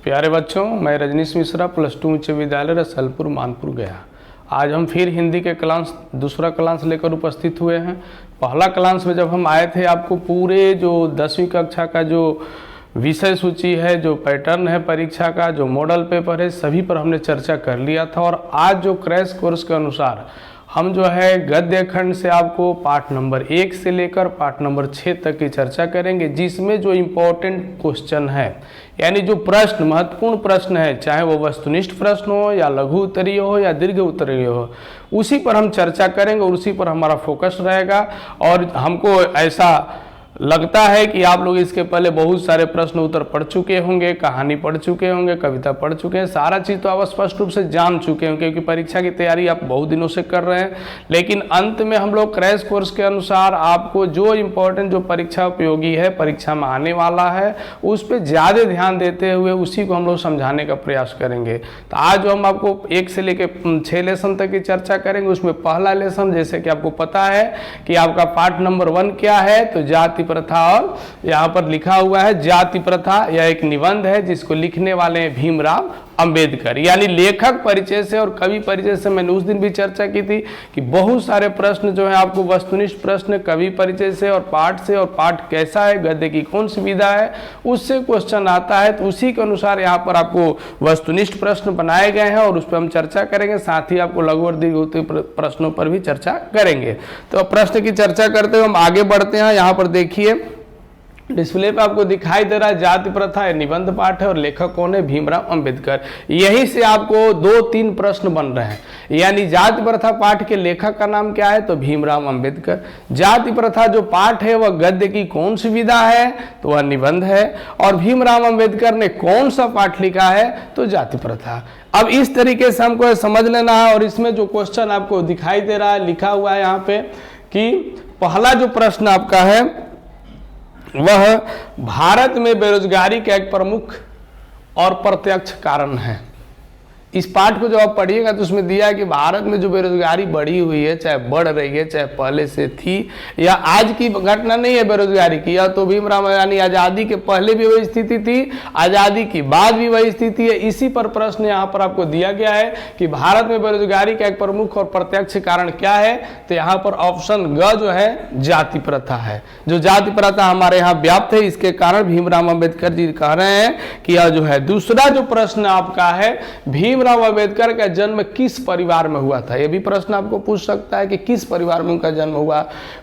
प्यारे बच्चों, मैं रजनीश मिश्रा +2 उच्च विद्यालय रसलपुर मानपुर गया। आज हम फिर हिंदी के दूसरा क्लास लेकर उपस्थित हुए हैं। पहला क्लास में जब हम आए थे, आपको पूरे जो 10वीं कक्षा का जो विषय सूची है, जो पैटर्न है परीक्षा का, जो मॉडल पेपर है, सभी पर हमने चर्चा कर लिया था। और आज जो क्रैश कोर्स के अनुसार हम जो है गद्य खंड से आपको पाठ नंबर 1 से लेकर पाठ नंबर 6 तक की चर्चा करेंगे, जिसमें जो इम्पोर्टेंट क्वेश्चन है, यानी जो प्रश्न महत्वपूर्ण प्रश्न है, चाहे वो वस्तुनिष्ठ प्रश्न हो या लघु उत्तरीय हो या दीर्घ उत्तरीय हो, उसी पर हम चर्चा करेंगे और उसी पर हमारा फोकस रहेगा। और हमको ऐसा लगता है कि आप लोग इसके पहले बहुत सारे प्रश्न उत्तर पढ़ चुके होंगे, कहानी पढ़ चुके होंगे, कविता पढ़ चुके हैं, सारा चीज़ तो आप स्पष्ट रूप से जान चुके होंगे, क्योंकि परीक्षा की तैयारी आप बहुत दिनों से कर रहे हैं। लेकिन अंत में हम लोग क्रैश कोर्स के अनुसार आपको जो इम्पोर्टेंट, जो परीक्षा उपयोगी है, परीक्षा में आने वाला है, उस पर ज़्यादा ध्यान देते हुए उसी को हम लोग समझाने का प्रयास करेंगे। तो आज हम आपको 1 से लेकर 6 लेसन तक की चर्चा करेंगे। उसमें पहला लेसन, जैसे कि आपको पता है कि आपका पाठ नंबर 1 क्या है, तो जाति प्रथा, और यहाँ पर लिखा हुआ है जाति प्रथा। यह एक निबंध है जिसको लिखने वाले हैं भीमराव अंबेडकर। यानी लेखक परिचय से और कवि परिचय से मैंने उस दिन भी चर्चा की थी कि बहुत सारे प्रश्न जो है आपको वस्तुनिष्ठ प्रश्न, कवि परिचय से और पाठ कैसा है, गद्य की कौन सी विधा है, उससे क्वेश्चन आता है। तो उसी के अनुसार यहाँ पर आपको वस्तुनिष्ठ प्रश्न बनाए गए हैं और उस पर हम चर्चा करेंगे। साथ ही आपको लघु और दीर्घ उत्तरीय प्रश्नों पर भी चर्चा करेंगे। तो प्रश्न की चर्चा करते हुए हम आगे बढ़ते हैं। यहाँ पर देखिए डिस्प्ले पे आपको दिखाई दे रहा है जाति प्रथा, निबंध पाठ है और लेखक कौन है, भीमराव अंबेडकर। यहीं से आपको 2-3 प्रश्न बन रहे हैं। यानी जाति प्रथा पाठ के लेखक का नाम क्या है, तो भीमराव अंबेडकर। जाति प्रथा जो पाठ है वह गद्य की कौन सी विधा है, तो वह निबंध है। और भीमराव अंबेडकर ने कौन सा पाठ लिखा है, तो जाति प्रथा। अब इस तरीके से हमको समझ लेना है। और इसमें जो क्वेश्चन आपको दिखाई दे रहा है, लिखा हुआ है यहाँ पे कि पहला जो प्रश्न आपका है वह भारत में बेरोजगारी का एक प्रमुख और प्रत्यक्ष कारण है। इस पाठ को जब आप पढ़िएगा तो उसमें दिया है कि भारत में जो बेरोजगारी बढ़ी हुई है, चाहे बढ़ रही है, चाहे पहले से थी, या आज की घटना नहीं है बेरोजगारी की, या तो भीमराव यानी आज़ादी के पहले भी वही स्थिति थी, आज़ादी की बाद भी वही स्थिति है। इसी पर प्रश्न यहाँ पर आपको दिया गया है कि भारत में बेरोजगारी का एक प्रमुख और प्रत्यक्ष कारण क्या है। तो यहाँ पर ऑप्शन ग जो है जाति प्रथा है। जो जाति प्रथा हमारे यहाँ व्याप्त है, इसके कारण भीमराव अंबेडकर जी कह रहे हैं कि यह जो है। दूसरा जो प्रश्न आपका है, भीमराव अंबेडकर का जन्म किस परिवार में हुआ था। यह भी प्रश्न आपको पूछ सकता है कि किस परिवार में उनका जन्म हुआ,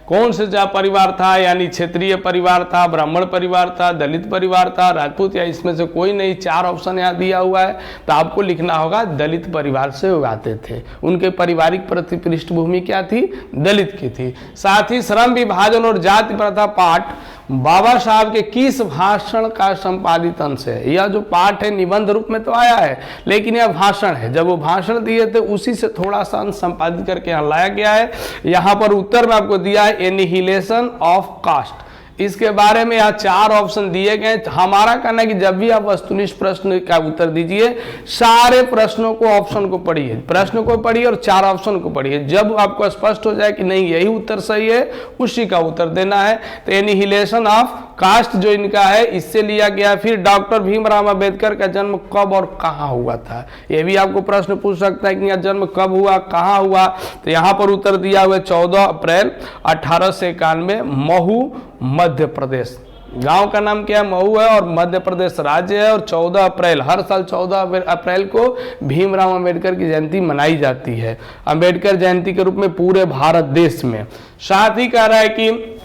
कौन से परिवार था, यानी क्षेत्रीय परिवार था, ब्राह्मण परिवार था, दलित परिवार था, राजपूत, या इसमें से कोई नहीं। 4 ऑप्शन यहाँ दिया हुआ है, तो आपको लिखना होगा दलित परिवार से वो आते थे। उनके पारिवारिक पृष्ठभूमि क्या थी, दलित की थी। साथ ही श्रम विभाजन और जाति प्रथा पाठ बाबा साहब के किस भाषण का संपादित अंश है। यह जो पाठ है निबंध रूप में तो आया है, लेकिन यह भाषण है। जब वो भाषण दिए थे उसी से थोड़ा सा अंश संपादित करके यहाँ लाया गया है। यहाँ पर उत्तर में आपको दिया है एनिहिलेशन ऑफ कास्ट। इसके बारे में यहाँ 4 ऑप्शन दिए गए। हमारा कहना है कि जब भी आप वस्तुनिष्ठ प्रश्न का उत्तर दीजिए, सारे प्रश्नों को, ऑप्शन को पढ़िए, प्रश्न को पढ़िए और 4 ऑप्शन को पढ़िए। जब आपको स्पष्ट हो जाए कि नहीं यही उत्तर सही है, उसी का उत्तर देना है। तो एनिहिलेशन ऑफ कास्ट जो इनका है, इससे लिया गया। फिर डॉक्टर भीमराव अंबेडकर का जन्म कब और कहाँ हुआ था, यह भी आपको प्रश्न पूछ सकता है कि यह जन्म कब हुआ, कहाँ हुआ। तो यहाँ पर उत्तर दिया हुआ 14 अप्रैल 1891, महू मध्य प्रदेश। गांव का नाम क्या है, महू है, और मध्य प्रदेश राज्य है। और 14 अप्रैल, हर साल 14 अप्रैल को भीमराव अंबेडकर की जयंती मनाई जाती है, अंबेडकर जयंती के रूप में पूरे भारत देश में। साथ ही कह रहा है कि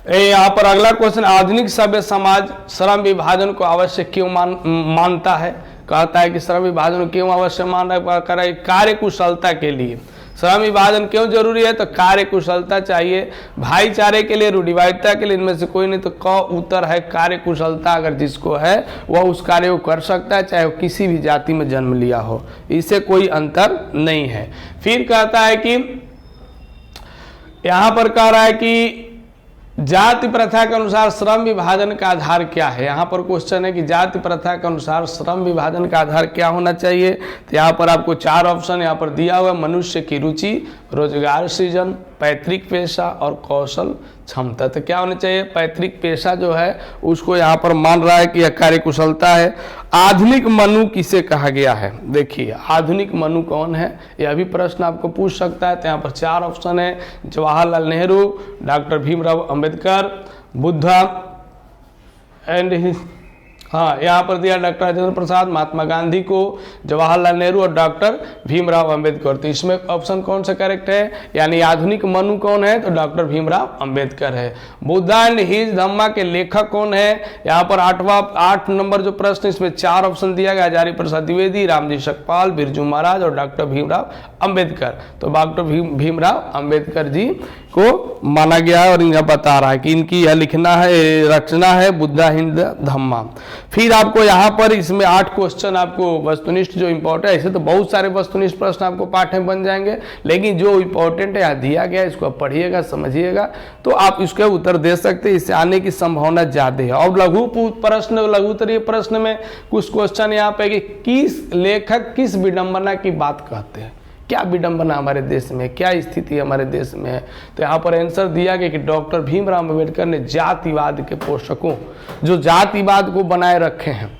यहाँ पर अगला क्वेश्चन, आधुनिक सभ्य समाज श्रम विभाजन को आवश्यक क्यों मानता है। कहता है कि श्रम विभाजन क्यों आवश्यक मान रहा है, कार्य कुशलता के लिए। श्रम विभाजन क्यों जरूरी है, तो कार्य कुशलता चाहिए, भाईचारे के लिए, रूढ़िवादिता के लिए। इनमें से कोई नहीं, तो क उत्तर है कार्य कुशलता। अगर जिसको है वह उस कार्य को कर सकता है, चाहे वो किसी भी जाति में जन्म लिया हो, इससे कोई अंतर नहीं है। फिर कहता है कि यहाँ पर कह रहा है कि जाति प्रथा के अनुसार श्रम विभाजन का आधार क्या है। यहाँ पर क्वेश्चन है कि जाति प्रथा के अनुसार श्रम विभाजन का आधार क्या होना चाहिए। तो यहाँ पर आपको 4 ऑप्शन यहाँ पर दिया हुआ है, मनुष्य की रुचि, रोजगार सृजन, पैतृक पेशा और कौशल क्षमता। तो क्या होना चाहिए, पैतृक पेशा जो है उसको यहाँ पर मान रहा है कि यह कार्य कुशलता है। आधुनिक मनु किसे कहा गया है? देखिए आधुनिक मनु कौन है, यह भी प्रश्न आपको पूछ सकता है। तो यहाँ पर 4 ऑप्शन है, जवाहरलाल नेहरू, डॉक्टर भीमराव अंबेडकर, बुद्धा एंड यहाँ पर दिया डॉक्टर राजेंद्र प्रसाद, महात्मा गांधी को, जवाहरलाल नेहरू और डॉक्टर भीमराव अंबेडकर। तो इसमें ऑप्शन कौन सा करेक्ट है? यानी आधुनिक मनु कौन है? तो डॉक्टर भीमराव अंबेडकर है। बुद्धा एंड हिज धम्मा के लेखक कौन है? यहाँ पर 8 नंबर जो प्रश्न, इसमें 4 ऑप्शन दिया गया, हजारी प्रसाद द्विवेदी, रामजी सकपाल, बिरजू महाराज और डॉक्टर भीमराव अंबेडकर। तो डॉक्टर भीमराव अंबेडकर जी को माना गया है और यह बता रहा है कि इनकी यह लिखना है, रचना है बुद्धा हिंद धम्मा। फिर आपको यहाँ पर इसमें 8 क्वेश्चन आपको वस्तुनिष्ठ जो इंपॉर्टेंट है, ऐसे तो बहुत सारे वस्तुनिष्ठ प्रश्न आपको पाठ में बन जाएंगे, लेकिन जो इंपॉर्टेंट है यहाँ दिया गया, इसको आप पढ़िएगा, समझिएगा, तो आप इसके उत्तर दे सकते हैं, इससे आने की संभावना ज्यादा है। और लघुतरीय प्रश्न में कुछ क्वेश्चन यहाँ पे कि किस लेखक किस विडंबना की बात कहते हैं, क्या विडंबना हमारे देश में, क्या स्थिति हमारे देश में है। तो यहाँ पर आंसर दिया गया कि डॉक्टर भीमराव अंबेडकर ने जातिवाद के पोषकों, जो जातिवाद को बनाए रखे हैं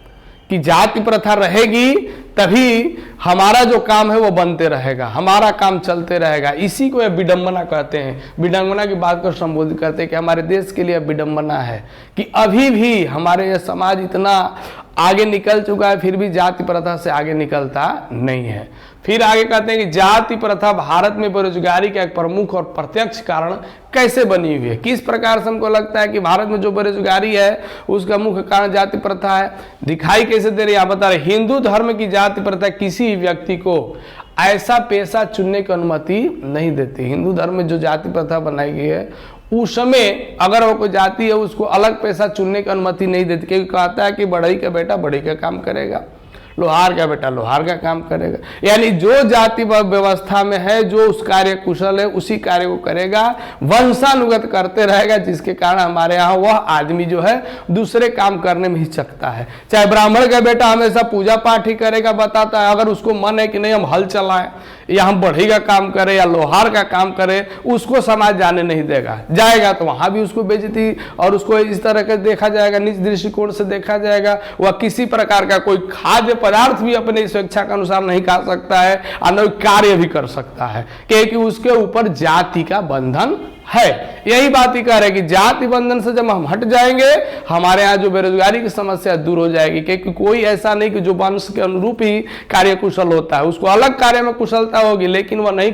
कि जाति प्रथा रहेगी तभी हमारा जो काम है वो बनते रहेगा, हमारा काम चलते रहेगा, इसी को यह विडंबना कहते हैं। विडंबना की बात को संबोधित करते हैं कि हमारे देश के लिए विडंबना है कि अभी भी हमारे यह समाज इतना आगे निकल चुका है, फिर भी जाति प्रथा से आगे निकलता नहीं है। फिर आगे कहते हैं कि जाति प्रथा भारत में बेरोजगारी का एक प्रमुख और प्रत्यक्ष कारण कैसे बनी हुई है। किस प्रकार से हमको लगता है कि भारत में जो बेरोजगारी है उसका मुख्य कारण जाति प्रथा है, दिखाई कैसे दे रही है? आप बता रहे हिंदू धर्म की जाति प्रथा किसी व्यक्ति को ऐसा पेशा चुनने की अनुमति नहीं देती। हिंदू धर्म में जो जाति प्रथा बनाई गई है उस समय अगर वो कोई जाति है उसको अलग पेशा चुनने की अनुमति नहीं देती, क्योंकि कहता है कि बढ़ई का बेटा बढ़ई का काम करेगा, लोहार का बेटा लोहार का काम करेगा। यानी जो जाति व्यवस्था में है, जो उस कार्य कुशल है उसी कार्य को करेगा, वंशानुगत करते रहेगा, जिसके कारण हमारे यहाँ वह आदमी जो है दूसरे काम करने में हिचकता है। चाहे ब्राह्मण का बेटा हमेशा पूजा पाठ ही करेगा, बताता है, अगर उसको मन है कि नहीं हम हल चलाएं या हम बढ़ई का काम करें या लोहार का काम करें, उसको समाज जाने नहीं देगा। जाएगा तो वहां भी उसको बेइज्जती और उसको इस तरह का देखा जाएगा, निज दृष्टिकोण से देखा जाएगा। वह किसी प्रकार का कोई खाद्य पदार्थ भी अपने स्वेच्छा के अनुसार नहीं खा सकता है और न कार्य भी कर सकता है, क्योंकि उसके ऊपर जाति का बंधन है। यही बात ही कह रहे कि जाति बंधन से जब हम हट जाएंगे हमारे यहाँ जो बेरोजगारी की समस्या दूर हो जाएगी, क्योंकि कोई ऐसा नहीं कि जो वंश के अनुरूप ही कार्य कुशल होता है, उसको अलग कार्य में कुशलता होगी, लेकिन वह नहीं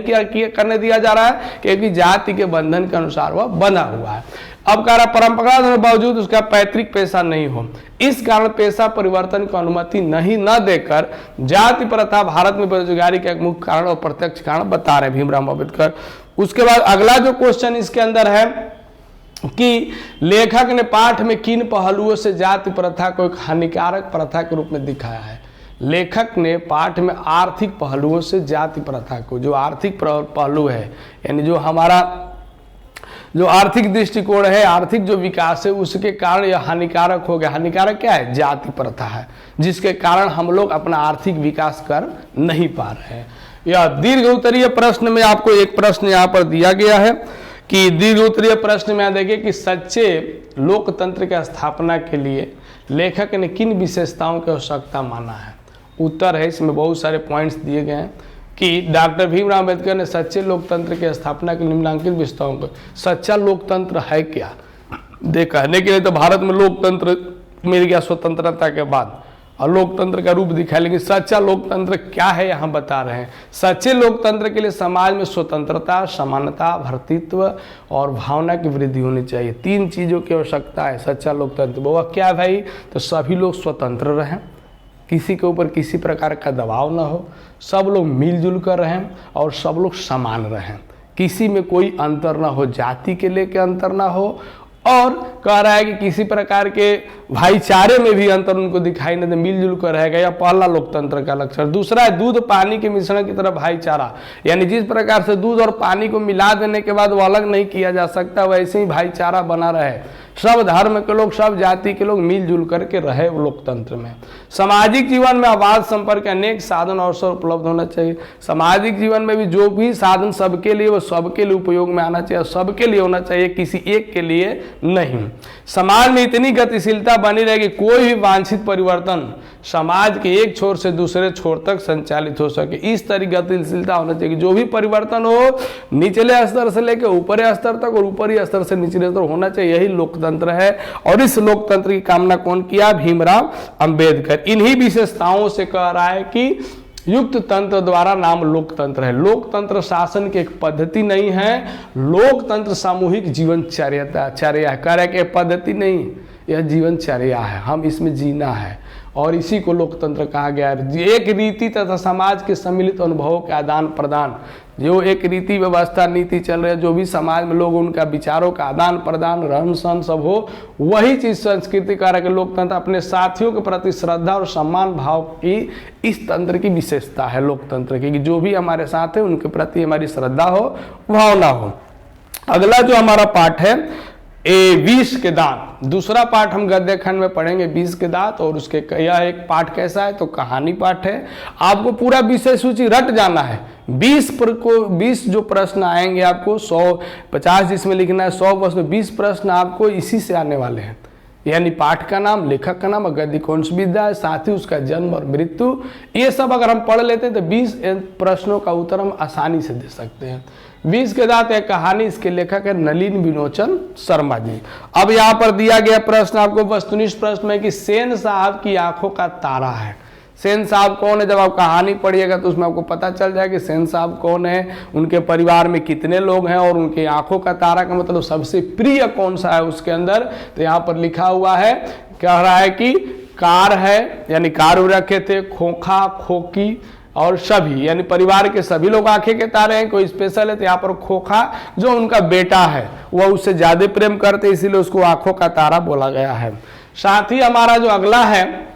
करने दिया जा रहा है क्योंकि जाति के बंधन के अनुसार वह बना हुआ है। अब कह रहा परंपरा के बावजूद उसका पैतृक पेशा नहीं हो, इस कारण पेशा परिवर्तन की अनुमति न देकर जाति प्रथा भारत में बेरोजगारी का एक मुख्य कारण और प्रत्यक्ष कारण बता रहे भीमराव अंबेडकर। उसके बाद अगला जो क्वेश्चन इसके अंदर है कि लेखक ने पाठ में किन पहलुओं से जाति प्रथा को एक हानिकारक प्रथा के रूप में दिखाया है। लेखक ने पाठ में आर्थिक पहलुओं से जाति प्रथा को, जो आर्थिक पहलू है यानी जो हमारा जो आर्थिक दृष्टिकोण है, आर्थिक जो विकास है, उसके कारण यह हानिकारक हो गया। हानिकारक क्या है? जाति प्रथा है, जिसके कारण हम लोग अपना आर्थिक विकास कर नहीं पा रहे हैं। यह दीर्घ उत्तरीय प्रश्न में आपको एक प्रश्न यहाँ पर दिया गया है कि दीर्घ उत्तरीय प्रश्न में देखिए कि सच्चे लोकतंत्र की स्थापना के लिए लेखक ने किन विशेषताओं की आवश्यकता माना है। उत्तर है, इसमें बहुत सारे पॉइंट्स दिए गए हैं कि डॉक्टर भीमराव अंबेडकर ने सच्चे लोकतंत्र की स्थापना के निम्नलिखित विशेषताओं को, सच्चा लोकतंत्र है क्या कहने के लिए तो भारत में लोकतंत्र मिल गया स्वतंत्रता के बाद और लोकतंत्र का रूप दिखाया, लेकिन सच्चा लोकतंत्र क्या है यहाँ बता रहे हैं। सच्चे लोकतंत्र के लिए समाज में स्वतंत्रता, समानता, भ्रातृत्व और भावना की वृद्धि होनी चाहिए। 3 चीजों की आवश्यकता है सच्चा लोकतंत्र। वो क्या भाई? तो सभी लोग स्वतंत्र रहें, किसी के ऊपर किसी प्रकार का दबाव ना हो, सब लोग मिलजुल कर रहें और सब लोग समान रहें, किसी में कोई अंतर ना हो, जाति के लेके अंतर ना हो, और कह रहा है कि किसी प्रकार के भाईचारे में भी अंतर उनको दिखाई नहीं दे, मिलजुल कर रहेगा। यह पहला लोकतंत्र का लक्षण। दूसरा है दूध पानी के मिश्रण की तरह भाईचारा, यानी जिस प्रकार से दूध और पानी को मिला देने के बाद वो अलग नहीं किया जा सकता, वैसे ही भाईचारा बना रहे सब धर्म के लोग, सब जाति के लोग मिलजुल करके रहे लोकतंत्र में। सामाजिक जीवन में आवाज संपर्क के अनेक साधन अवसर उपलब्ध होना चाहिए। सामाजिक जीवन में भी जो भी साधन सबके लिए, वो सबके लिए उपयोग में आना चाहिए, सबके लिए होना चाहिए, किसी एक के लिए नहीं। समाज में इतनी गतिशीलता बनी रहेगी, कोई भी वांछित परिवर्तन समाज के एक छोर से दूसरे छोर तक संचालित हो सके, इस तरह गतिशीलता होना चाहिए। जो भी परिवर्तन हो निचले स्तर से लेकर ऊपरी स्तर तक और ऊपरी स्तर से निचले स्तर होना चाहिए, यही लोकतंत्र है। और इस लोकतंत्र की कामना कौन किया? भीमराव अंबेडकर। इन्हीं विशेषताओं से कह रहा है कि युक्त तंत्र द्वारा नाम लोकतंत्र है। लोकतंत्र शासन की एक पद्धति नहीं है, लोकतंत्र सामूहिक जीवनचर्या कार्य के पद्धति नहीं, यह जीवनचर्या है, हम इसमें जीना है और इसी को लोकतंत्र कहा गया है। एक रीति तथा समाज के सम्मिलित अनुभवों के आदान प्रदान, जो एक रीति व्यवस्था नीति चल रही है, जो भी समाज में लोग उनका विचारों का आदान प्रदान रहन सहन सब हो, वही चीज संस्कृति कारक लोकतंत्र अपने साथियों के प्रति श्रद्धा और सम्मान भाव की इस तंत्र की विशेषता है लोकतंत्र की, कि जो भी हमारे साथ है उनके प्रति हमारी श्रद्धा हो, भावना हो। अगला जो हमारा पाठ है विष के दांत, दूसरा पाठ हम गद्य खंड में पढ़ेंगे विष के दांत। और उसके यह एक पाठ कैसा है तो कहानी पाठ है। आपको पूरा विषय सूची रट जाना है। 20 जो प्रश्न आएंगे आपको 150 जिसमें लिखना है, 100 वर्ष में 20 प्रश्न आपको इसी से आने वाले हैं। यानी पाठ का नाम, लेखक का नाम, गद्य कौन सी विद्या है, साथ ही उसका जन्म और मृत्यु, ये सब अगर हम पढ़ लेते हैं तो 20 प्रश्नों का उत्तर हम आसानी से दे सकते हैं। विष के दांत एक कहानी, इसके लेखक है नलिन विलोचन शर्मा जी। अब यहाँ पर दिया गया प्रश्न आपको वस्तुनिष्ठ प्रश्न है कि सेन साहब की आंखों का तारा है। सेन साहब कौन है? जब आप कहानी पढ़िएगा तो उसमें आपको पता चल जाएगा कि सेन साहब कौन है, उनके परिवार में कितने लोग हैं और उनके आंखों का तारा का मतलब सबसे प्रिय कौन सा है उसके अंदर। तो यहाँ पर लिखा हुआ है, कह रहा है कि कार है, यानी कार रखे थे, खोखा, खोकी और सभी, यानी परिवार के सभी लोग आंखें के तारे हैं। कोई स्पेशल है तो यहाँ पर खोखा जो उनका बेटा है वह उससे ज्यादा प्रेम करते, इसीलिए उसको आंखों का तारा बोला गया है। साथ ही हमारा जो अगला है,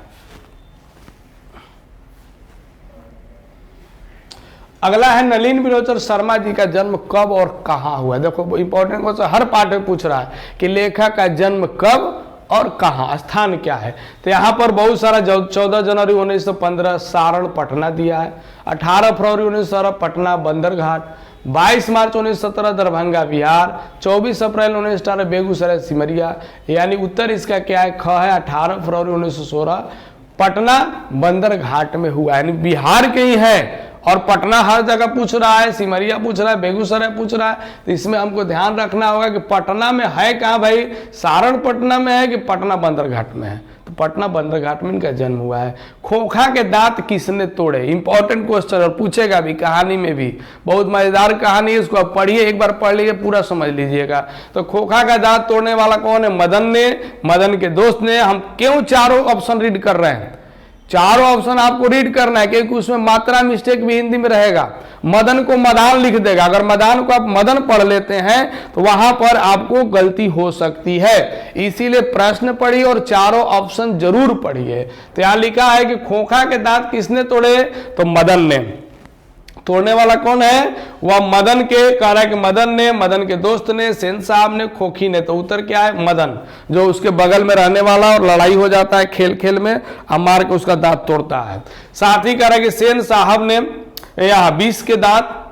अगला है नलिन विलोचन शर्मा जी का जन्म कब और कहाँ हुआ। देखो इंपॉर्टेंट क्वेश्चन हर पाठ में पूछ रहा है कि लेखक का जन्म कब और कहाँ, स्थान क्या है। तो यहाँ पर बहुत सारा 14 जनवरी 1915 सारण पटना दिया है, 18 फरवरी 1917 पटना बंदरघाट, 22 मार्च 1917 दरभंगा बिहार, 24 अप्रैल 1918 बेगूसराय सिमरिया। यानी उत्तर इसका क्या है? ख है, 18 फरवरी 1916 पटना बंदरघाट में हुआ, यानी बिहार के ही है। और पटना हर जगह पूछ रहा है, सिमरिया पूछ रहा है, बेगूसराय पूछ रहा है, तो इसमें हमको ध्यान रखना होगा कि पटना में है कहाँ भाई, सारण पटना में है कि पटना बंदरघाट में है। तो पटना बंदरघाट में इनका जन्म हुआ है। खोखा के दांत किसने तोड़े, इंपॉर्टेंट क्वेश्चन और पूछेगा भी कहानी में भी, बहुत मजेदार कहानी है, इसको आप पढ़िए, एक बार पढ़ लीजिए पूरा समझ लीजिएगा। तो खोखा का दांत तोड़ने वाला कौन है? मदन ने, मदन के दोस्त ने। हम क्यों चारों ऑप्शन रीड कर रहे हैं? चारों ऑप्शन आपको रीड करना है क्योंकि उसमें मात्रा मिस्टेक भी हिंदी में रहेगा। मदन को मदान लिख देगा, अगर मदान को आप मदन पढ़ लेते हैं तो वहां पर आपको गलती हो सकती है, इसीलिए प्रश्न पढ़िए और चारों ऑप्शन जरूर पढ़िए। तो यहां लिखा है कि खोखा के दांत किसने तोड़े, तो मदन ने। तोड़ने वाला कौन है? वह मदन के, कह रहा है कि मदन ने, मदन के दोस्त ने, सेन साहब ने, खोखी ने। तो उत्तर क्या है? मदन, जो उसके बगल में रहने वाला और लड़ाई हो जाता है खेल खेल में, अब मार के उसका दांत तोड़ता है। साथ ही कह रहा है कि सेन साहब ने यहाँ विष के दांत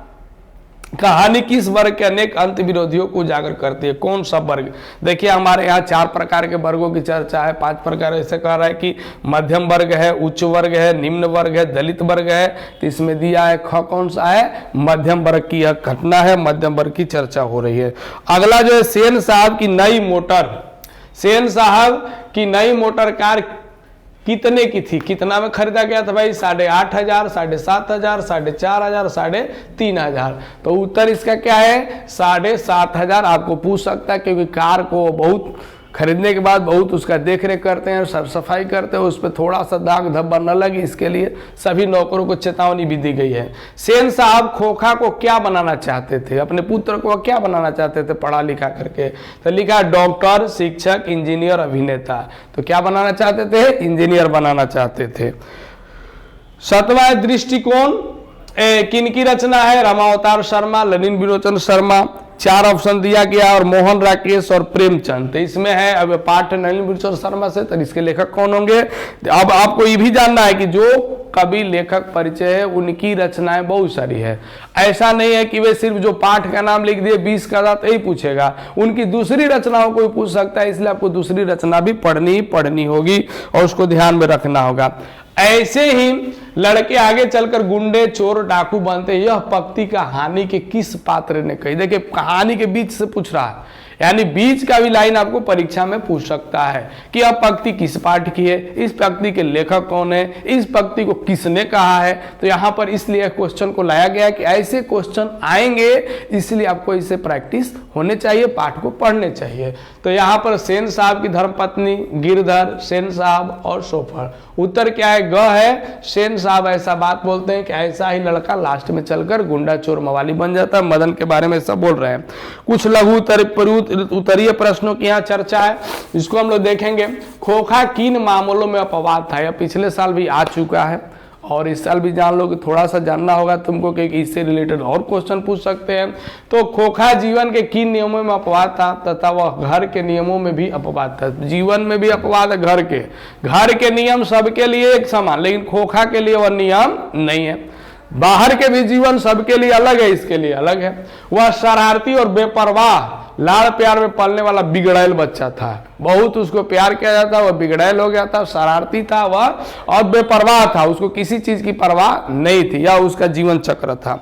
कहानी किस वर्ग के अनेक अंत विरोधियों को उजागर करती है, कौन सा वर्ग? देखिए हमारे यहाँ 4 प्रकार के वर्गों की चर्चा है, 5 प्रकार ऐसे कह रहा है कि मध्यम वर्ग है, उच्च वर्ग है, निम्न वर्ग है, दलित वर्ग है। तो इसमें दिया है ख कौन सा है? मध्यम वर्ग की यह घटना है, मध्यम वर्ग की चर्चा हो रही है। अगला जो है सेन साहब की नई मोटर, सेन साहब की नई मोटर कार कितने की थी, कितना में खरीदा गया था भाई? 8,500, 7,500, 4,500, 3,500। तो उत्तर इसका क्या है? 7,500। आपको पूछ सकता है क्योंकि कार को बहुत खरीदने के बाद बहुत उसका देख रेख करते हैं, साफ सफाई करते हैं, उस पर थोड़ा सा दाग धब्बा न लगे इसके लिए सभी नौकरों को चेतावनी भी दी गई है। सेन साहब खोखा को क्या बनाना चाहते थे, अपने पुत्र को क्या बनाना चाहते थे पढ़ा लिखा करके? तो लिखा डॉक्टर, शिक्षक, इंजीनियर, अभिनेता। तो क्या बनाना चाहते थे? इंजीनियर बनाना चाहते थे। 7वां दृष्टिकोण किनकी रचना है? रामावतार शर्मा, नलिन विलोचन शर्मा। 4 ऑप्शन दिया गया और मोहन, राकेश और प्रेमचंद। तो इसमें है अब पाठ नलिनीश्वर शर्मा से, तो इसके लेखक कौन होंगे। अब आपको ये भी जानना है कि जो कवि लेखक परिचय है उनकी रचनाएं बहुत सारी है। ऐसा नहीं है कि वे सिर्फ जो पाठ का नाम लिख दिए 20 का दांत यही पूछेगा, उनकी दूसरी रचनाओं को भी पूछ सकता है, इसलिए आपको दूसरी रचना भी पढ़नी होगी और उसको ध्यान में रखना होगा। ऐसे ही लड़के आगे चलकर गुंडे, चोर, डाकू बनते, यह पंक्ति कहानी के किस पात्र ने कही। देखिए कहानी के बीच से पूछ रहा है, यानी बीच का भी लाइन आपको परीक्षा में पूछ सकता है कि यह पंक्ति किस पाठ की है, इस पंक्ति के लेखक कौन है, इस पंक्ति को किसने कहा है। तो यहाँ पर इसलिए क्वेश्चन को लाया गया कि ऐसे क्वेश्चन आएंगे, इसलिए आपको इसे प्रैक्टिस होने चाहिए, पाठ को पढ़ने चाहिए। तो यहाँ पर सेन साहब की धर्मपत्नी, गिरधर, सेन साहब और सोफर। उत्तर क्या है, ग है। सेन साहब ऐसा बात बोलते हैं कि ऐसा ही लड़का लास्ट में चलकर गुंडा, चोर, मवाली बन जाता है। मदन के बारे में सब बोल रहे हैं। कुछ लघु उत्तरीय प्रश्नों की यहाँ चर्चा है, इसको हम लोग देखेंगे। खोखा किन मामलों में अपवाद था, यह पिछले साल भी आ चुका है और इस साल भी जान लो कि थोड़ा सा जानना होगा तुमको कि इससे रिलेटेड और क्वेश्चन पूछ सकते हैं। तो खोखा जीवन के किन नियमों में अपवाद था तथा वह घर के नियमों में भी अपवाद था। जीवन में भी अपवाद है, घर के नियम सबके लिए एक समान, लेकिन खोखा के लिए वह नियम नहीं है। बाहर के भी जीवन सबके लिए अलग है, इसके लिए अलग है। वह शरारती और बेपरवाह, लाड़ प्यार में पलने वाला बिगड़ैल बच्चा था। बहुत उसको प्यार किया जाता, वह बिगड़ैल हो गया था, शरारती था वह और बेपरवाह था, उसको किसी चीज की परवाह नहीं थी, यह उसका जीवन चक्र था।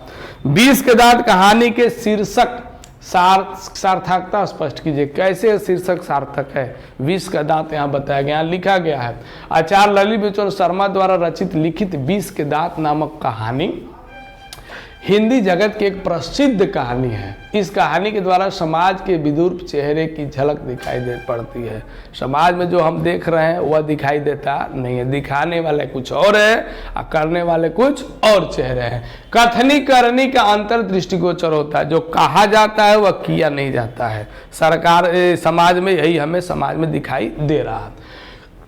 20 के दांत कहानी के शीर्षक सार्थकता स्पष्ट कीजिए। कैसे शीर्षक सार्थक है, 20 का दांत यहाँ बताया गया, लिखा गया है। आचार्य ललितमोहन शर्मा द्वारा रचित लिखित 20 के दांत नामक कहानी हिंदी जगत की एक प्रसिद्ध कहानी है। इस कहानी के द्वारा समाज के विदूर चेहरे की झलक दिखाई दे पड़ती है। समाज में जो हम देख रहे हैं वह दिखाई देता नहीं है, दिखाने वाले कुछ और है और करने वाले कुछ और चेहरे हैं। कथनी करनी का अंतर दृष्टिगोचर होता है, जो कहा जाता है वह किया नहीं जाता है। समाज में यही हमें समाज में दिखाई दे रहा है।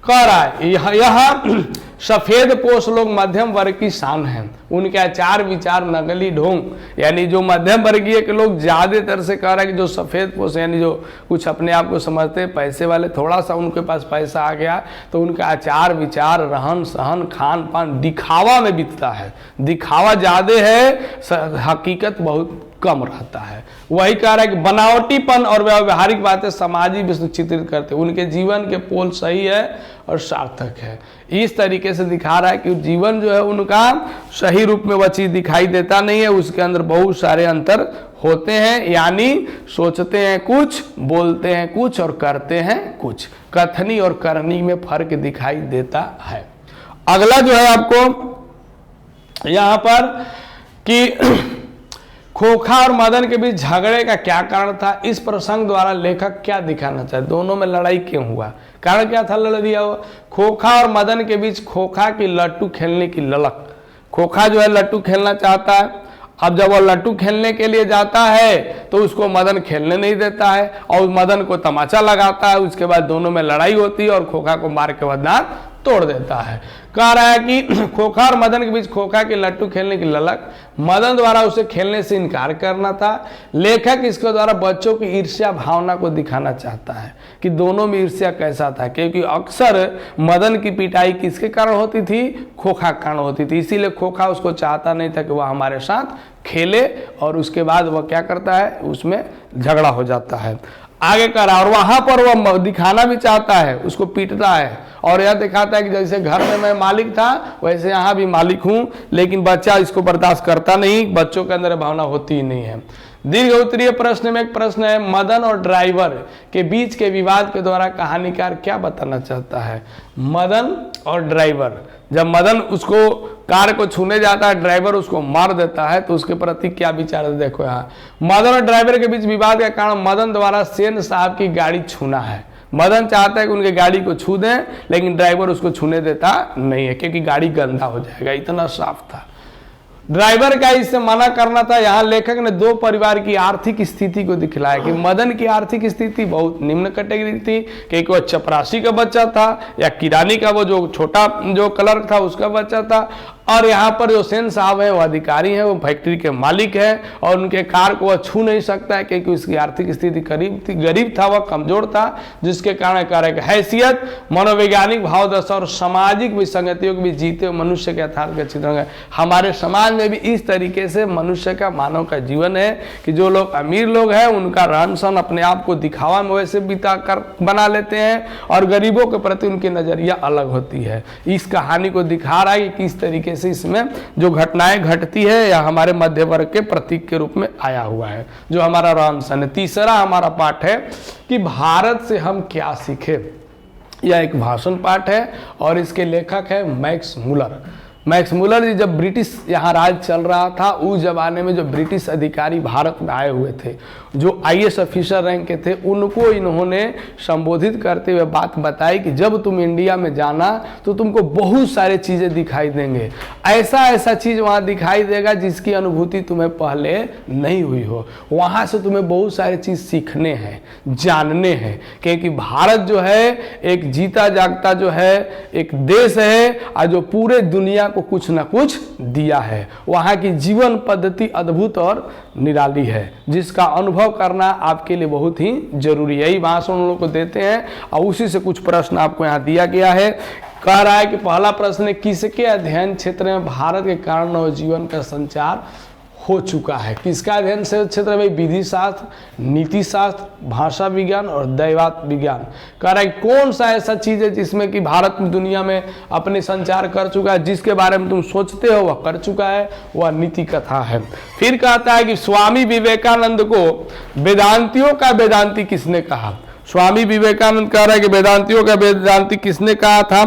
कह रहा है यह सफेद पोष लोग मध्यम वर्ग की शान है, उनके आचार विचार नकली ढोंग, यानी जो मध्यम वर्गीय के लोग ज्यादातर से कह रहा है कि जो सफेद पोष यानी जो कुछ अपने आप को समझते हैं पैसे वाले, थोड़ा सा उनके पास पैसा आ गया तो उनका आचार विचार, रहन सहन, खान पान दिखावा में बीतता है। दिखावा ज्यादा है, हकीकत बहुत कम रहता है। वही कह रहा है कि बनावटीपन और व्यवहारिक बातें समाज ही चित्रित करते, उनके जीवन के पोल सही है और सार्थक है। इस तरीके से दिखा रहा है कि जीवन जो है उनका सही रूप में वह चीज दिखाई देता नहीं है, उसके अंदर बहुत सारे अंतर होते हैं, यानी सोचते हैं कुछ, बोलते हैं कुछ और करते हैं कुछ। कथनी और करनी में फर्क दिखाई देता है। अगला जो है आपको यहाँ पर कि खोखा और मदन के बीच झगड़े का क्या कारण था, इस प्रसंग द्वारा लेखक क्या दिखाना चाहते, दोनों में लड़ाई क्यों हुआ, कारण क्या था लड़ दिया हुआ। खोखा और मदन के बीच खोखा की लट्टू खेलने की ललक। खोखा जो है लट्टू खेलना चाहता है, अब जब वो लट्टू खेलने के लिए जाता है तो उसको मदन खेलने नहीं देता है और मदन को तमाचा लगाता है। उसके बाद दोनों में लड़ाई होती है और खोखा को मार के दांत तोड़ देता है। कह रहा है कि खोखा और मदन के बीच खोखा के लट्टू खेलने की ललक, मदन द्वारा उसे खेलने से इनकार करना था। लेखक इसके द्वारा बच्चों की ईर्ष्या भावना को दिखाना चाहता है कि दोनों में ईर्ष्या कैसा था, क्योंकि अक्सर मदन की पिटाई किसके कारण होती थी, खोखा के कारण होती थी। इसीलिए खोखा उसको चाहता नहीं था कि वह हमारे साथ खेले और उसके बाद वह क्या करता है, उसमें झगड़ा हो जाता है। आगे कर रहा और वहां पर वह दिखाना भी चाहता है, उसको पीटता है और यह दिखाता है कि जैसे घर में मैं मालिक था वैसे यहाँ भी मालिक हूं, लेकिन बच्चा इसको बर्दाश्त करता नहीं, बच्चों के अंदर भावना होती ही नहीं है। दीर्घ उत्तरीय प्रश्न में एक प्रश्न है, मदन और ड्राइवर के बीच के विवाद के द्वारा कहानीकार क्या बताना चाहता है। मदन और ड्राइवर, जब मदन उसको कार को छूने जाता है, ड्राइवर उसको मार देता है, तो उसके प्रति क्या विचार है देखो यहाँ। मदन और ड्राइवर के बीच विवाद का कारण मदन द्वारा सेन साहब की गाड़ी छूना है। मदन चाहता है कि उनके गाड़ी को छू दें, लेकिन ड्राइवर उसको छूने देता नहीं है क्योंकि गाड़ी गंदा हो जाएगा, इतना साफ था। ड्राइवर का इससे मना करना था। यहाँ लेखक ने दो परिवार की आर्थिक स्थिति को दिखलाया कि मदन की आर्थिक स्थिति बहुत निम्न कैटेगरी थी, क्योंकि वह चपरासी का बच्चा था या किरानी का वो जो छोटा जो क्लर्क था उसका बच्चा था, और यहाँ पर जो सेन साहब हैं वो अधिकारी हैं, वो फैक्ट्री के मालिक हैं और उनके कार को वह छू नहीं सकता है क्योंकि उसकी आर्थिक स्थिति गरीब था, वह कमजोर था, जिसके कारण कार्य हैसियत, मनोवैज्ञानिक भावदशा और सामाजिक विसंगतियों के बीच जीते हुए मनुष्य के यथार्थ का चित्रण है। हमारे समाज में भी इस तरीके से मनुष्य का, मानव का जीवन है कि जो लोग अमीर लोग हैं उनका रहन सहन अपने आप को दिखावा में वैसे बिता कर बना लेते हैं और गरीबों के प्रति उनकी नजरिया अलग होती है। इस कहानी को दिखा रहा है कि किस तरीके से इसमें जो घटनाएं घटती है या हमारे मध्य वर्ग के प्रतीक के रूप में आया हुआ है जो हमारा रहन सहन है। तीसरा हमारा पाठ है कि भारत से हम क्या सीखे। यह एक भाषण पाठ है और इसके लेखक है मैक्स मुलर। मैक्स मुलर जी जब ब्रिटिश यहाँ राज चल रहा था उस जमाने में जो ब्रिटिश अधिकारी भारत में आए हुए थे, जो IAS ऑफिसर रैंक के थे, उनको इन्होंने संबोधित करते हुए बात बताई कि जब तुम इंडिया में जाना तो तुमको बहुत सारे चीज़ें दिखाई देंगे, ऐसा चीज़ वहाँ दिखाई देगा जिसकी अनुभूति तुम्हें पहले नहीं हुई हो। वहाँ से तुम्हें बहुत सारे चीज़ सीखने हैं, जानने हैं, क्योंकि भारत जो है एक जीता जागता जो है एक देश है और जो पूरे दुनिया को कुछ ना कुछ दिया है। वहाँ की जीवन पद्धति अद्भुत और निराली है जिसका अनुभव करना आपके लिए बहुत ही जरूरी है। यही भाषण उन लोगों को देते हैं और उसी से कुछ प्रश्न आपको यहाँ दिया गया है। कह रहा है कि पहला प्रश्न है, किसके अध्ययन क्षेत्र में भारत के कारण और जीवन का संचार हो चुका है? किसका अध्ययन से क्षेत्र में? विधि शास्त्र, नीति शास्त्र, भाषा विज्ञान और दैवात विज्ञान। कह रहा है कौन सा ऐसा चीज है जिसमें कि भारत दुनिया में अपने संचार कर चुका है, जिसके बारे में तुम सोचते हो वह कर चुका है, वह नीति कथा है। फिर कहता है कि स्वामी विवेकानंद को वेदांतियों का वेदांती किसने कहा? स्वामी विवेकानंद कह रहा है कि वेदांतियों का वेदांती किसने कहा था,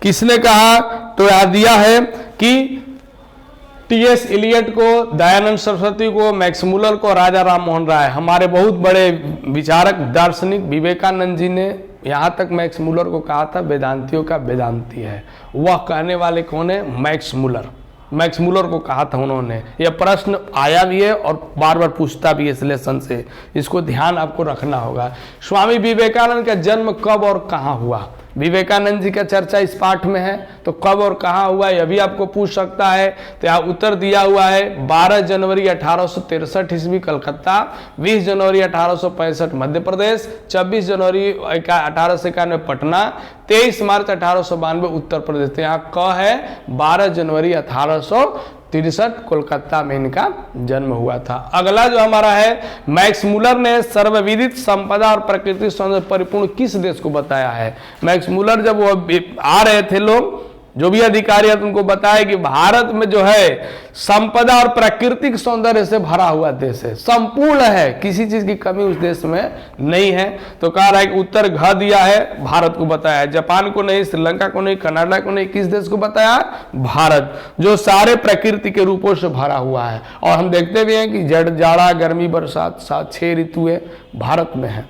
किसने कहा? तो यहां दिया है कि T.S. इलियट को, दयानंद सरस्वती को, मैक्स मुलर को, राजा राम मोहन राय। हमारे बहुत बड़े विचारक दार्शनिक विवेकानंद जी ने यहाँ तक मैक्स मुलर को कहा था वेदांतियों का वेदांती है। वह कहने वाले कौन है? Max Muller. मैक्स मुलर को कहा था उन्होंने। यह प्रश्न आया भी है और बार बार पूछता भी है इस लेसन से, इसको ध्यान आपको रखना होगा। स्वामी विवेकानंद का जन्म कब और कहाँ हुआ? विवेकानंद जी का चर्चा इस पाठ में है, तो कब और कहाँ हुआ यह भी आपको पूछ सकता है। तो यहाँ उत्तर दिया हुआ है 12 जनवरी 1863 ईस्वी कलकत्ता, 20 जनवरी 1865 मध्य प्रदेश, 26 जनवरी 1891 पटना, 23 मार्च 1892 उत्तर प्रदेश। तो यहाँ क है 12 जनवरी 1863 कोलकाता में इनका जन्म हुआ था। अगला जो हमारा है, मैक्स मुलर ने सर्वविदित संपदा और प्रकृति सौंदर्य परिपूर्ण किस देश को बताया है? मैक्स मुलर जब वो आ रहे थे, लोग जो भी अधिकारी है उनको बताया कि भारत में जो है संपदा और प्राकृतिक सौंदर्य से भरा हुआ देश है, संपूर्ण है, किसी चीज की कमी उस देश में नहीं है। तो कह रहा है कि उत्तर घ दिया है, भारत को बताया, जापान को नहीं, श्रीलंका को नहीं, कनाडा को नहीं, किस देश को बताया? भारत, जो सारे प्रकृति के रूपों से भरा हुआ है। और हम देखते भी हैं कि जाड़ा, गर्मी, बरसात, 6 ऋतुएं भारत में है।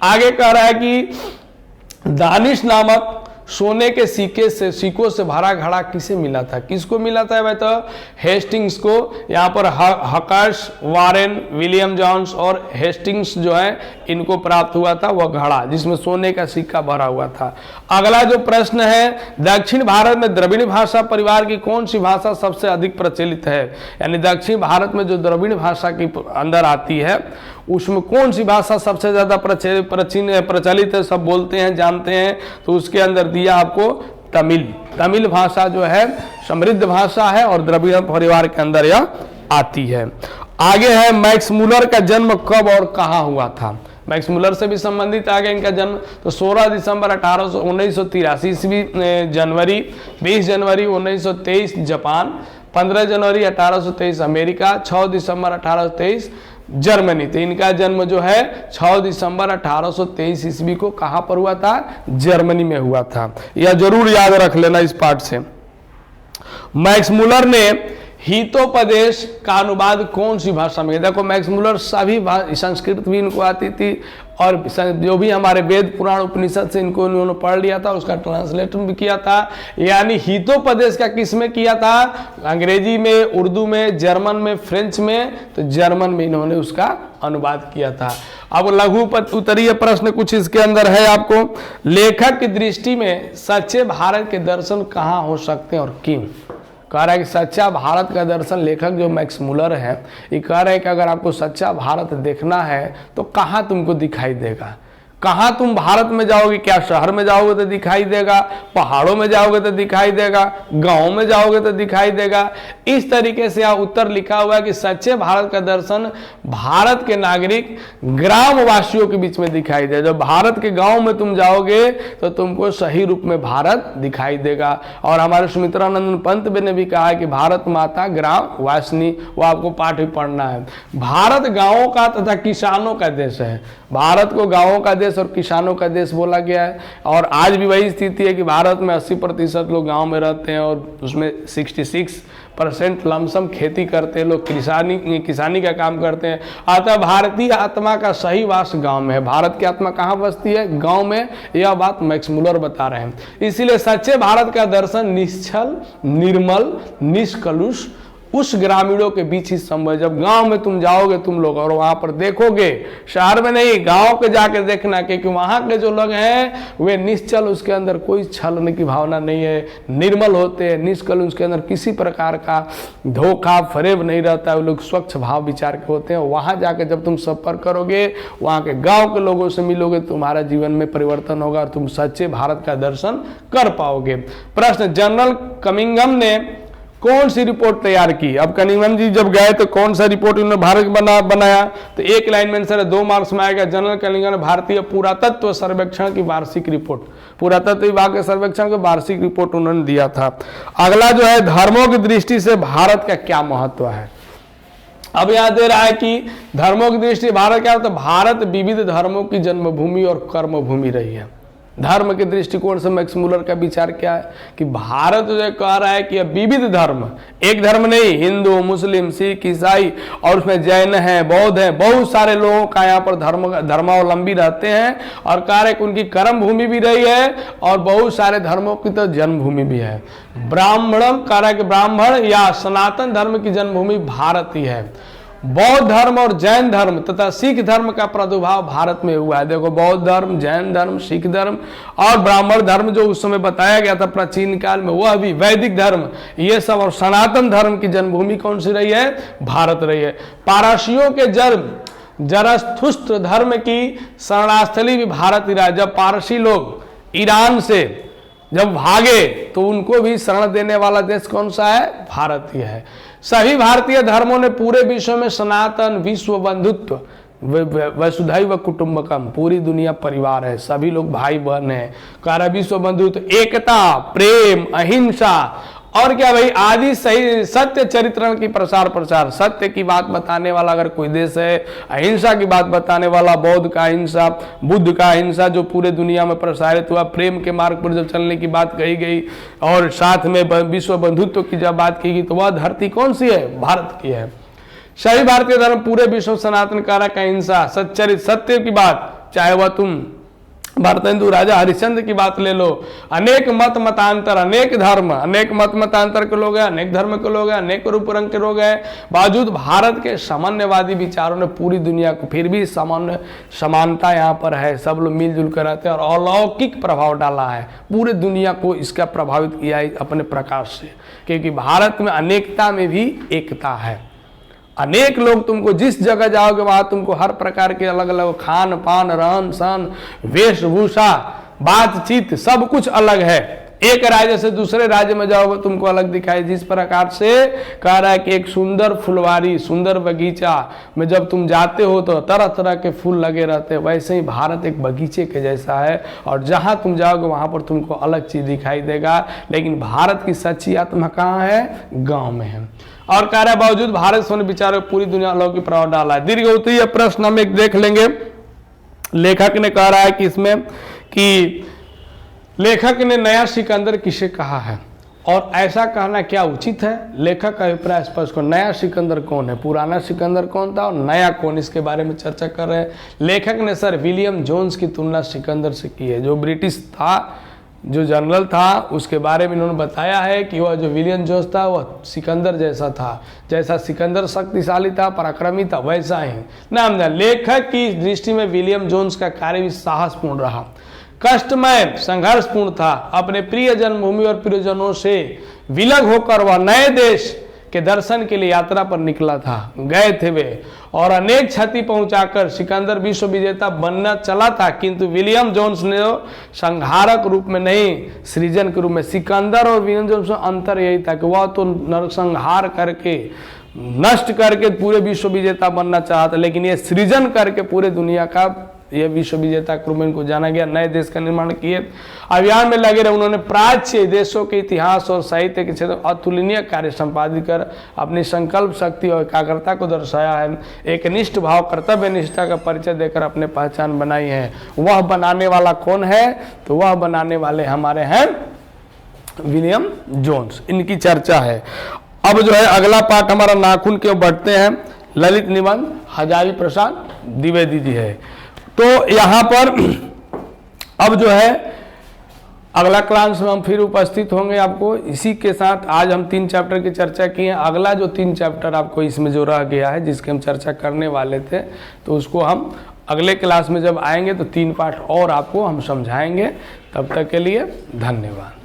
आगे कह रहा है कि दानिश नामक सोने के सिक्कों से भरा घड़ा किसे मिला था? किसको मिला था भाई? तो हेस्टिंग्स को। यहाँ पर हकर्स, वारेन, विलियम जॉन्स और हेस्टिंग्स जो है इनको प्राप्त हुआ था वह घड़ा जिसमें सोने का सिक्का भरा हुआ था। अगला जो प्रश्न है, दक्षिण भारत में द्रविड़ भाषा परिवार की कौन सी भाषा सबसे अधिक प्रचलित है? यानी दक्षिण भारत में जो द्रविड़ भाषा की अंदर आती है उसमें कौन सी भाषा सबसे ज्यादा प्रचलित है, सब बोलते हैं, जानते हैं? तो उसके अंदर दिया आपको तमिल भाषा जो है समृद्ध भाषा है और द्रविड़ परिवार के अंदर यह आती है। आगे है मैक्स मुलर का जन्म कब और कहाँ हुआ था? मैक्स मुलर से भी संबंधित आगे इनका जन्म तो 16 दिसंबर 1983 ईस्वी जनवरी, 20 जनवरी 1923 जापान, 15 जनवरी 1823 अमेरिका, 6 दिसंबर 1823 जर्मनी। तो इनका जन्म जो है 6 दिसंबर 1823 ईस्वी को कहां पर हुआ था? जर्मनी में हुआ था। यह जरूर याद रख लेना इस पाठ से। मैक्स मुलर ने हितोपदेश का अनुवाद कौन सी भाषा में? देखो मैक्स मुलर सभी संस्कृत भी इनको आती थी और जो भी हमारे वेद पुराण उपनिषद से इनको उन्होंने पढ़ लिया था, उसका ट्रांसलेशन भी किया था। यानी हितोपदेश का किस में किया था? अंग्रेजी में, उर्दू में, जर्मन में, फ्रेंच में। तो जर्मन में इन्होंने उसका अनुवाद किया था। अब लघु उत्तरीय प्रश्न कुछ इसके अंदर है आपको। लेखक की दृष्टि में सच्चे भारत के दर्शन कहाँ हो सकते हैं और क्यों? कह रहा है कि सच्चा भारत का दर्शन, लेखक जो मैक्स मुलर है, ये कह रहे हैं कि अगर आपको सच्चा भारत देखना है तो कहाँ तुमको दिखाई देगा? कहाँ तुम भारत में जाओगे? क्या शहर में जाओगे तो दिखाई देगा, पहाड़ों में जाओगे तो दिखाई देगा, गांव में जाओगे तो दिखाई देगा? इस तरीके से यहाँ उत्तर लिखा हुआ है कि सच्चे भारत का दर्शन भारत के नागरिक ग्रामवासियों के बीच में दिखाई दे। जब भारत के गांव में तुम जाओगे तो तुमको सही रूप में भारत दिखाई देगा। और हमारे सुमित्रानंद पंत ने भी कहा है कि भारत माता ग्राम वासिनी, वो आपको पाठ भी पढ़ना है। भारत गाँवों का तथा किसानों का देश है। भारत को गाँवों का देश और किसानों का देश बोला गया है। और आज भी वही स्थिति है कि भारत में 80% लोग गांव में रहते हैं और उसमें 66% लमसम खेती करते हैं लोग, किसानी का काम करते हैं। अतः भारतीय आत्मा का सही वास गांव में है। भारत की आत्मा कहाँ बसती है? गांव में। यह बात मैक्स मुलर बता रहे हैं। इसीलिए सच्चे भारत का दर्शन निश्चल, निर्मल, निष्कलुष उस ग्रामीणों के बीच ही संभव। जब गांव में तुम जाओगे तुम लोग और वहां पर देखोगे, शहर में नहीं, गांव के जाकर देखना, क्योंकि वहां के जो लोग हैं वे निश्चल, उसके अंदर कोई छलने की भावना नहीं है, निर्मल होते हैं, निष्कल, उसके अंदर किसी प्रकार का धोखा फरेब नहीं रहता है। वो लोग स्वच्छ भाव विचार के होते हैं। वहां जाकर जब तुम सफर करोगे, वहां के गाँव के लोगों से मिलोगे, तुम्हारा जीवन में परिवर्तन होगा और तुम सच्चे भारत का दर्शन कर पाओगे। प्रश्न, जनरल कमिंघम ने कौन सी रिपोर्ट तैयार की? अब कनिंघम जी जब गए तो कौन सा रिपोर्ट उन्होंने भारत बनाया? तो एक लाइन में आंसर है, 2 मार्क्स में आएगा। जनरल कनिंघम ने भारतीय पुरातत्व सर्वेक्षण की वार्षिक रिपोर्ट, पुरातत्व विभाग के सर्वेक्षण की वार्षिक रिपोर्ट उन्होंने दिया था। अगला जो है, धर्मों की दृष्टि से भारत का क्या महत्व है? अब यहां दे रहा है कि धर्मों की दृष्टि भारत क्या होता है? भारत विविध धर्मों की जन्मभूमि और कर्मभूमि रही है। धर्म के दृष्टिकोण से मैक्स मुलर का विचार क्या है कि भारत जो कह रहा है कि विविध धर्म, एक धर्म नहीं, हिंदू, मुस्लिम, सिख, ईसाई और उसमें जैन है, बौद्ध है, बहुत सारे लोगों का यहाँ पर धर्मावलंबी रहते हैं। और कह रहे कि उनकी कर्म भूमि भी रही है और बहुत सारे धर्मों की तो जन्मभूमि भी है। ब्राह्मणम कह रहा है कि ब्राह्मण या सनातन धर्म की जन्मभूमि भारत ही है। बौद्ध धर्म और जैन धर्म तथा सिख धर्म का प्रादुर्भाव भारत में हुआ है। देखो, बौद्ध धर्म, जैन धर्म, सिख धर्म और ब्राह्मण धर्म जो उस समय बताया गया था प्राचीन काल में, वह भी वैदिक धर्म, ये सब और सनातन धर्म की जन्मभूमि कौन सी रही है? भारत रही है। पारसियों के जन्म जरथुस्त्र धर्म की शरणास्थली भी भारत ही रहा। जब पारसी लोग ईरान से जब भागे तो उनको भी शरण देने वाला देश कौन सा है? भारत ही है। सभी भारतीय धर्मों ने पूरे विश्व में सनातन, विश्व बंधुत्व, वसुधैव कुटुंबकम, पूरी दुनिया परिवार है, सभी लोग भाई बहन है। कार्य विश्व बंधुत्व, एकता, प्रेम, अहिंसा और क्या भाई आदि सही सत्य चरित्रण की प्रसार, सत्य की बात बताने वाला अगर कोई देश है, अहिंसा की बात बताने वाला, बौद्ध का अहिंसा, बुद्ध का अहिंसा जो पूरे दुनिया में प्रसारित हुआ, प्रेम के मार्ग पर जब चलने की बात कही गई और साथ में विश्व बंधुत्व की जब बात की गई, तो वह धरती कौन सी है? भारत की है। सभी भारतीय धर्म पूरे विश्व सनातन कारक अहिंसा, सच्चरित, सत्य की बात, चाहे वह तुम भारतेंदु राजा हरिश्चंद्र की बात ले लो, अनेक मत मतांतर, अनेक धर्म, अनेक मत मतांतर के लोग हैं, अनेक धर्म के लोग हैं, अनेक रूप रंग के लोग हैं, बावजूद भारत के सामान्यवादी विचारों ने पूरी दुनिया को, फिर भी समानता यहाँ पर है, सब लोग मिलजुल कर रहते हैं और अलौकिक प्रभाव डाला है, पूरे दुनिया को इसका प्रभावित किया है अपने प्रकाश से, क्योंकि भारत में अनेकता में भी एकता है। अनेक लोग, तुमको जिस जगह जाओगे वहां तुमको हर प्रकार के अलग अलग खान पान, रहन सहन, वेशभूषा, बातचीत, सब कुछ अलग है। एक राज्य से दूसरे राज्य में जाओगे तुमको अलग दिखाई। जिस प्रकार से कह रहा है कि एक सुंदर फुलवारी, सुंदर बगीचा में जब तुम जाते हो तो तरह तरह के फूल लगे रहते हैं, वैसे ही भारत एक बगीचे के जैसा है और जहां तुम जाओगे वहां पर तुमको अलग चीज दिखाई देगा। लेकिन भारत की सच्ची आत्मा कहाँ है? गाँव में है। और कह रहा है बावजूद भारत सोने विचारों पूरी दुनिया अलौकिक प्रभाव डाला है। दीर्घ उत्तरीय प्रश्न हम एक देख लेंगे। लेखक ने कह रहा है कि इसमें कि लेखक ने नया सिकंदर किसे कहा है? और ऐसा कहना क्या उचित है? लेखक का अभिप्राय स्पष्ट करो। नया सिकंदर कौन है, पुराना सिकंदर कौन था और नया कौन, इसके बारे में चर्चा कर रहे हैं। लेखक ने सर विलियम जोन्स की तुलना सिकंदर से की है। जो ब्रिटिश था, जो जनरल था, उसके बारे में इन्होंने बताया है कि वह जो विलियम जोन्स था वह सिकंदर जैसा था। जैसा सिकंदर शक्तिशाली था, पराक्रमी था, वैसा ही नाम था। लेखक की दृष्टि में विलियम जोन्स का कार्य भी साहसपूर्ण रहा, कष्टमय, संघर्षपूर्ण था। अपने प्रिय जन्मभूमि और प्रियजनों से विलग होकर वह नए देश के दर्शन के लिए यात्रा पर निकला था, गए थे वे, और अनेक क्षति पहुंचाकर सिकंदर विश्व विजेता बनना चला था। किंतु विलियम जोन्स ने संहारक रूप में नहीं, सृजन के रूप में। सिकंदर और विलियम जोन्स में अंतर यही था कि वह तो नरसंहार करके, नष्ट करके पूरे विश्व विजेता बनना चाहता, लेकिन ये सृजन करके पूरे दुनिया का ये विश्व विजेता के रूप में इनको जाना गया, नए देश का निर्माण किए। अभियान में लगे रहे उन्होंने प्राच्य देशों के इतिहास और साहित्य के क्षेत्र में अतुलनीय कार्य संपादित कर अपनी संकल्प शक्ति और एकाग्रता को दर्शाया है। एक निष्ठ भाव, कर्तव्य निष्ठा का परिचय देकर अपने पहचान बनाई है। वह बनाने वाला कौन है? तो वह बनाने वाले हमारे हैं विलियम जोन्स, इनकी चर्चा है। अब जो है अगला पाठ हमारा नाखून के बढ़ते हैं। ललित निबंध हजारी प्रसाद द्विवेदी जी है। तो यहाँ पर अब जो है अगला क्लास में हम फिर उपस्थित होंगे आपको। इसी के साथ आज हम 3 चैप्टर की चर्चा की है। अगला जो 3 चैप्टर आपको इसमें जो रह गया है, जिसकी हम चर्चा करने वाले थे, तो उसको हम अगले क्लास में जब आएंगे तो 3 पाठ और आपको हम समझाएंगे। तब तक के लिए धन्यवाद।